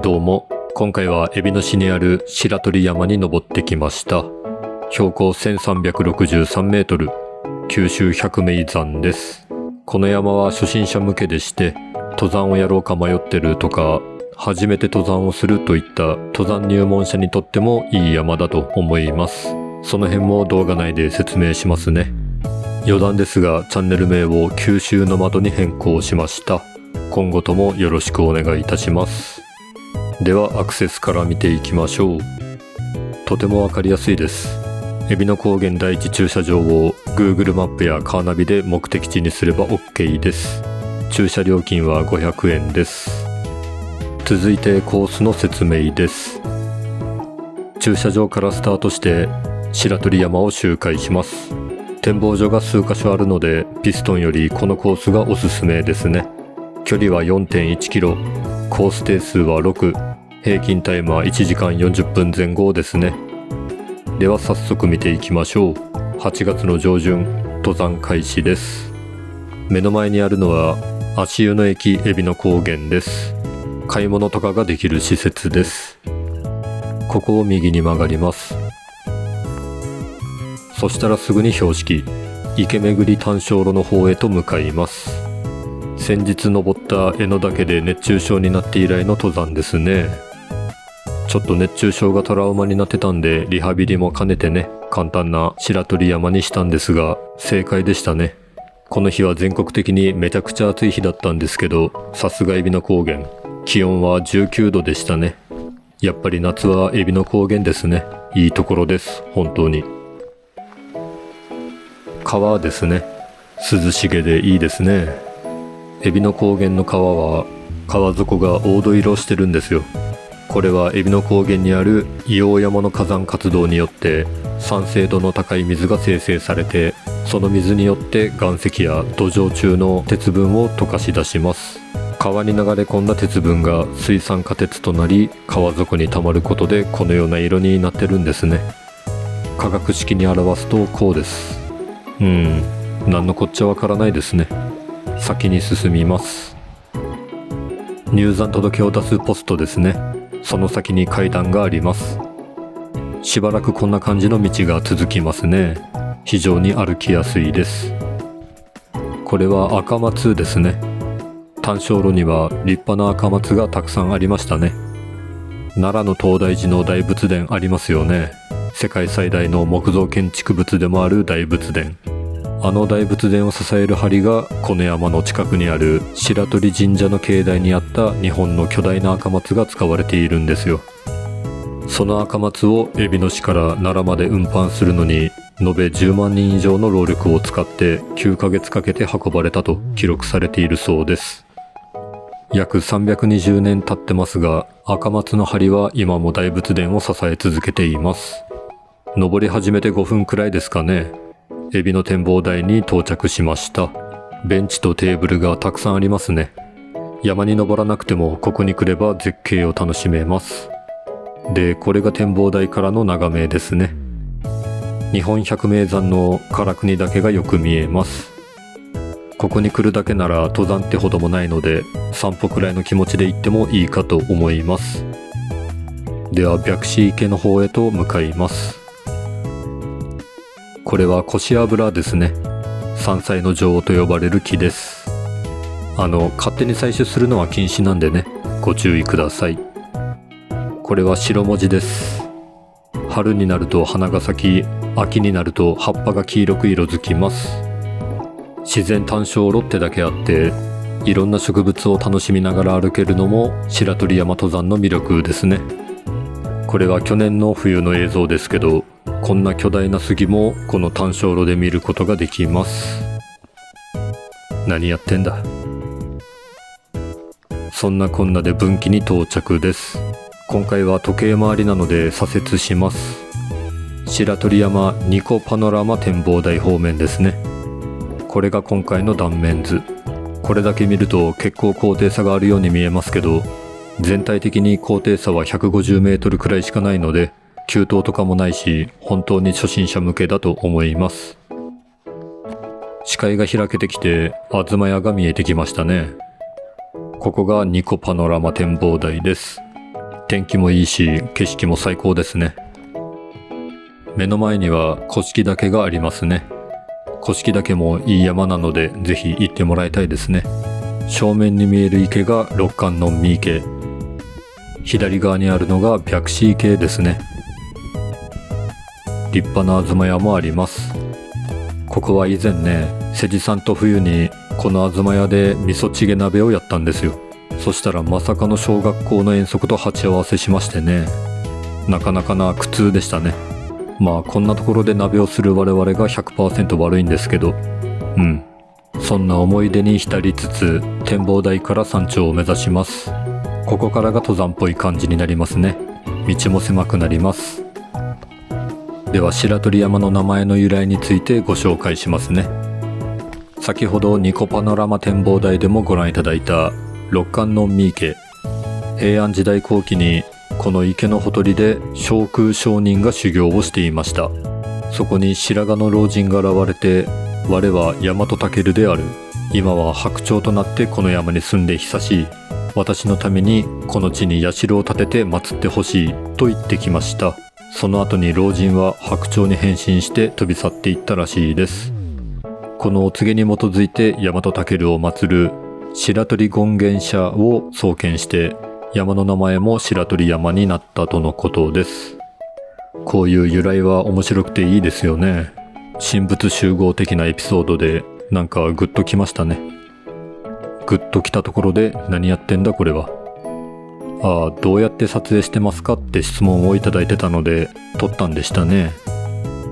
どうも。今回は海老名市にある白鳥山に登ってきました。標高1363メートル、九州百名山です。この山は初心者向けでして、登山をやろうか迷ってるとか、初めて登山をするといった登山入門者にとってもいい山だと思います。その辺も動画内で説明しますね。余談ですが、チャンネル名を九州の窓に変更しました。今後ともよろしくお願いいたします。ではアクセスから見ていきましょう。とてもわかりやすいです。海老名高原第一駐車場を Google マップやカーナビで目的地にすれば OK です。駐車料金は500円です。続いてコースの説明です。駐車場からスタートして白鳥山を周回します。展望所が数カ所あるのでピストンよりこのコースがおすすめですね。距離は 4.1 キロ、コース定数は6、平均タイムは1時間40分前後ですね。では早速見ていきましょう。8月の上旬、登山開始です。目の前にあるのは足湯の駅海老名高原です。買い物とかができる施設です。ここを右に曲がります。そしたらすぐに標識、池巡単焦路の方へと向かいます。先日登った江ノ岳で熱中症になって以来の登山ですね。ちょっと熱中症がトラウマになってたんでリハビリも兼ねてね、簡単な白鳥山にしたんですが正解でしたね。この日は全国的にめちゃくちゃ暑い日だったんですけど、さすが海老名高原、気温は19度でしたね。やっぱり夏は海老名高原ですね。いいところです、本当に。川ですね。涼しげでいいですね。海老名高原の川は川底が黄土色してるんですよ。これは海老名高原にある硫黄山の火山活動によって酸性度の高い水が生成されて、その水によって岩石や土壌中の鉄分を溶かし出します。川に流れ込んだ鉄分が水酸化鉄となり、川底に溜まることでこのような色になってるんですね。化学式に表すとこうです。何のこっちゃわからないですね。先に進みます。入山届を出すポストですね。その先に階段があります。しばらくこんな感じの道が続きますね。非常に歩きやすいです。これは赤松ですね。単焦路には立派な赤松がたくさんありましたね。奈良の東大寺の大仏殿ありますよね。世界最大の木造建築物でもある大仏殿。あの大仏殿を支える梁がこの山の近くにある白鳥神社の境内にあった日本の巨大な赤松が使われているんですよ。その赤松を海老名市から奈良まで運搬するのに延べ10万人以上の労力を使って9ヶ月かけて運ばれたと記録されているそうです。約320年経ってますが、赤松の梁は今も大仏殿を支え続けています。登り始めて5分くらいですかね。海老の展望台に到着しました。ベンチとテーブルがたくさんありますね。山に登らなくてもここに来れば絶景を楽しめます。で、これが展望台からの眺めですね。日本百名山の唐国岳がよく見えます。ここに来るだけなら登山ってほどもないので、散歩くらいの気持ちで行ってもいいかと思います。では白紙池の方へと向かいます。これはコシアブラですね。山菜の女王と呼ばれる木です。勝手に採取するのは禁止なんでね、ご注意ください。これは白文字です。春になると花が咲き、秋になると葉っぱが黄色く色づきます。自然単焦路ってだけあって、いろんな植物を楽しみながら歩けるのも白鳥山登山の魅力ですね。これは去年の冬の映像ですけど、こんな巨大な杉もこの単焦路で見ることができます。何やってんだ。そんなこんなで分岐に到着です。今回は時計回りなので左折します。白鳥山ニコパノラマ展望台方面ですね。これが今回の断面図。これだけ見ると結構高低差があるように見えますけど、全体的に高低差は150メートルくらいしかないので、急登とかもないし、本当に初心者向けだと思います。視界が開けてきて、東屋が見えてきましたね。ここがニコパノラマ展望台です。天気もいいし、景色も最高ですね。目の前には甑岳がありますね。甑岳もいい山なので、ぜひ行ってもらいたいですね。正面に見える池が六観音見池。左側にあるのが白紙池ですね。立派な東屋もあります。ここは以前ね、瀬地さんと冬にこの東屋で味噌チゲ鍋をやったんですよ。そしたらまさかの小学校の遠足と鉢合わせしましてね、なかなかな苦痛でしたね。まあこんなところで鍋をする我々が 100% 悪いんですけど、そんな思い出に浸りつつ展望台から山頂を目指します。ここからが登山っぽい感じになりますね。道も狭くなります。では白鳥山の名前の由来についてご紹介しますね。先ほどニコパノラマ展望台でもご覧いただいた六観音見池。平安時代後期にこの池のほとりで聖空上人が修行をしていました。そこに白髪の老人が現れて、我は大和武である。今は白鳥となってこの山に住んで久しい。私のためにこの地に社を建てて祀ってほしいと言ってきました。その後に老人は白鳥に変身して飛び去っていったらしいです。このお告げに基づいて大和武を祀る白鳥権現社を創建して山の名前も白鳥山になったとのことです。こういう由来は面白くていいですよね。神仏集合的なエピソードでなんかグッときましたね。グッときたところで何やってんだこれは。どうやって撮影してますかって質問をいただいてたので撮ったんでしたね。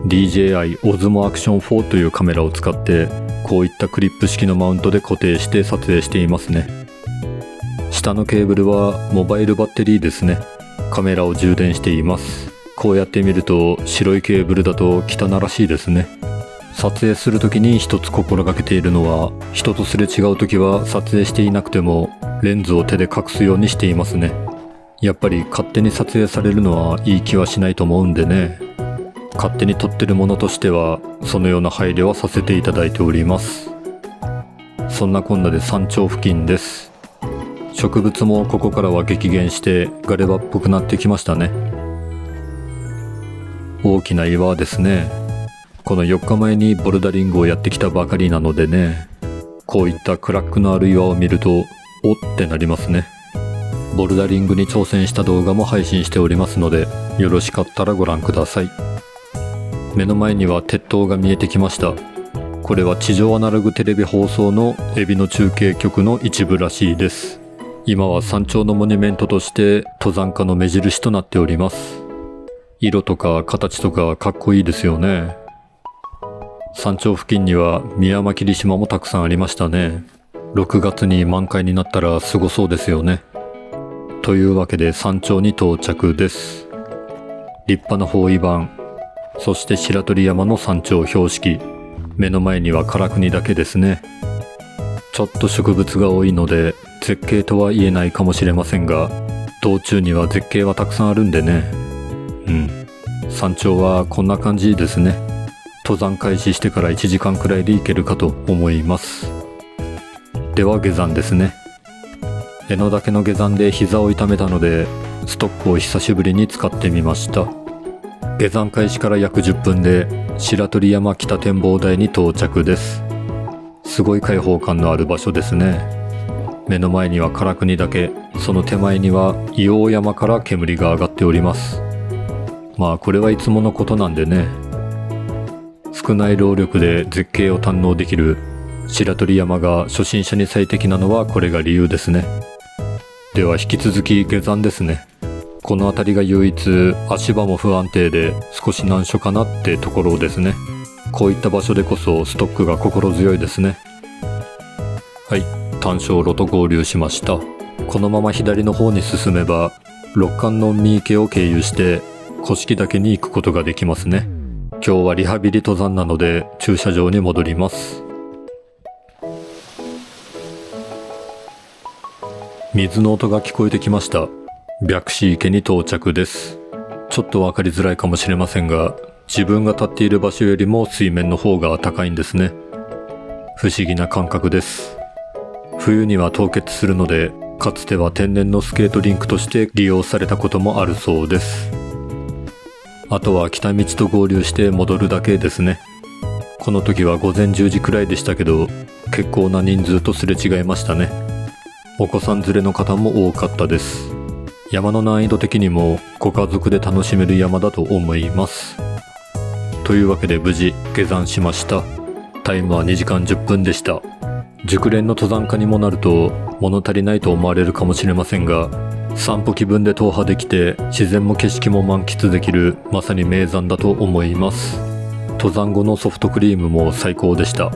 DJI Osmo Action 4というカメラを使ってこういったクリップ式のマウントで固定して撮影していますね。下のケーブルはモバイルバッテリーですね。カメラを充電しています。こうやって見ると白いケーブルだと汚らしいですね。撮影するときに一つ心がけているのは、人とすれ違うときは撮影していなくてもレンズを手で隠すようにしていますね。やっぱり勝手に撮影されるのはいい気はしないと思うんでね。勝手に撮ってるものとしてはそのような配慮はさせていただいております。そんなこんなで山頂付近です。植物もここからは激減してガレ場っぽくなってきましたね。大きな岩ですね。この4日前にボルダリングをやってきたばかりなのでね、こういったクラックのある岩を見るとおってなりますね。ボルダリングに挑戦した動画も配信しておりますので、よろしかったらご覧ください。目の前には鉄塔が見えてきました。これは地上アナログテレビ放送のエビの中継局の一部らしいです。今は山頂のモニュメントとして登山家の目印となっております。色とか形とかかっこいいですよね。山頂付近にはミヤマキリシマもたくさんありましたね。6月に満開になったらすごそうですよね。というわけで山頂に到着です。立派な方位板、そして白鳥山の山頂標識、目の前には唐国だけですね。ちょっと植物が多いので絶景とは言えないかもしれませんが、道中には絶景はたくさんあるんでね。山頂はこんな感じですね。登山開始してから1時間くらいで行けるかと思います。では下山ですね。江ノ岳の下山で膝を痛めたのでストックを久しぶりに使ってみました。下山開始から約10分で白鳥山北展望台に到着です。すごい開放感のある場所ですね。目の前には唐国岳、その手前には硫黄山から煙が上がっております。まあこれはいつものことなんでね。少ない労力で絶景を堪能できる白鳥山が初心者に最適なのはこれが理由ですね。では引き続き下山ですね。この辺りが唯一足場も不安定で少し難所かなってところですね。こういった場所でこそストックが心強いですね。はい、単勝路と合流しました。このまま左の方に進めば六観音見池を経由して甑岳に行くことができますね。今日はリハビリ登山なので駐車場に戻ります。水の音が聞こえてきました。白紙池に到着です。ちょっとわかりづらいかもしれませんが、自分が立っている場所よりも水面の方が高いんですね。不思議な感覚です。冬には凍結するのでかつては天然のスケートリンクとして利用されたこともあるそうです。あとは来た道と合流して戻るだけですね。この時は午前10時くらいでしたけど、結構な人数とすれ違いましたね。お子さん連れの方も多かったです。山の難易度的にもご家族で楽しめる山だと思います。というわけで無事下山しました。タイムは2時間10分でした。熟練の登山家にもなると物足りないと思われるかもしれませんが、散歩気分で踏破できて自然も景色も満喫できるまさに名山だと思います。登山後のソフトクリームも最高でした。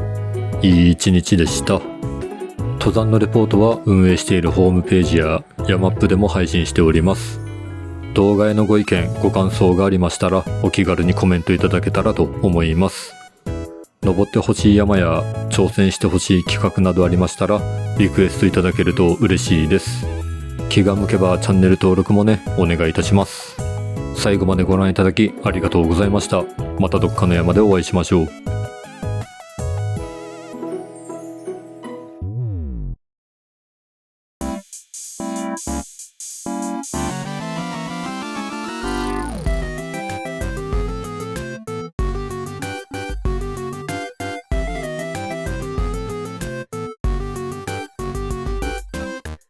いい一日でした。登山のレポートは運営しているホームページやヤマップでも配信しております。動画へのご意見ご感想がありましたらお気軽にコメントいただけたらと思います。登ってほしい山や挑戦してほしい企画などありましたらリクエストいただけると嬉しいです。気が向けばチャンネル登録もねお願いいたします。最後までご覧いただきありがとうございました。またどっかの山でお会いしましょう。